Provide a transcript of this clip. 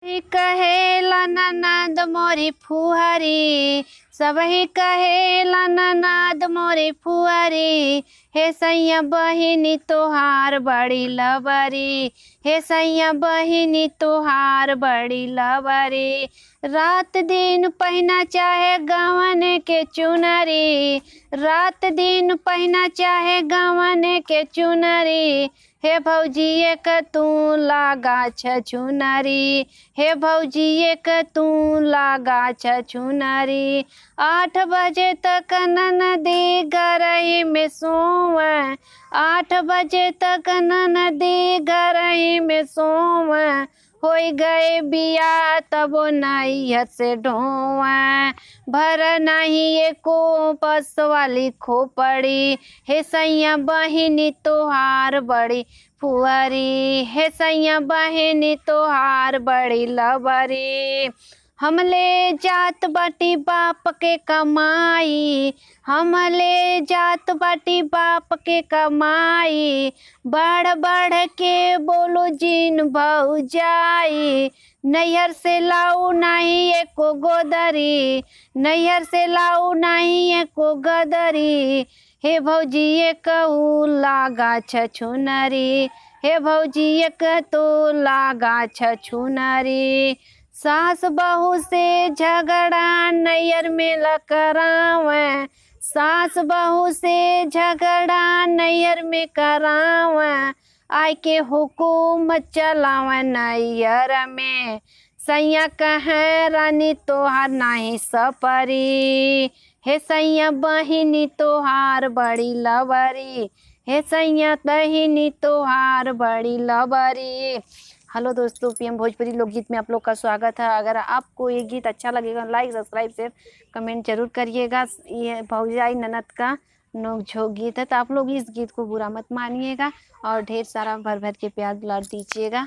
कहेला ननद मोरी फुहरी, सबही कहेला ननद मोरी फुहरी। हे सैया बहिनी तोहार बड़ी लबरी, हे सैया बहिनी तोहार बड़ी लबरी। रात दिन पहिना चाहे गवन के चुनरी, रात दिन पहिना चाहे गवन के चुनरी। हे भौजी एक तू लागा छछुनरी, हे भौजी एक तू लागा छछुनरी। 8 बजे तक ननदी गरही में सोवे, 8 बजे तक ननदी गरही में सोवे। होई गए बिया तबो नैहर से ढोवे, भर नहीं एको पस वाली खोपड़ी। हे सैया बहिनी तोहार बड़ी फुहरी, हे सैया बहिनी तोहार बड़ी लबरी। हमले जात बाटी बाप के कमाई, हमले जात बाटी बाप के कमाई। बढ़ बढ़ के बोलो जिन भौजाई, नैहर से लाऊ नहीं एको गोदरी, नैहर से लाऊ नहीं एको गदरी। हे भौजी एक लागा छछुनरी, हे भौजी एक तो लागा छछुनरी। सास बहू से झगड़ा नैहर में लकरावे, सास बहू से झगड़ा नैहर में करावे। आय के हुकुम चलावे नैहर में, सैया कहे रानी तोहार नहीं सपरी। हे सैया बहिनी तोहार बड़ी लबरी, हे सैया बहिनी तोहार बड़ी लबरी। हेलो दोस्तों, पीएम भोजपुरी लोकगीत में आप लोग का स्वागत है। अगर आपको ये गीत अच्छा लगेगा लाइक सब्सक्राइब शेयर कमेंट जरूर करिएगा। ये भौजाई ननद का नोक-झोंक गीत है, तो आप लोग इस गीत को बुरा मत मानिएगा और ढेर सारा भर भर के प्यार दुलार दीजिएगा।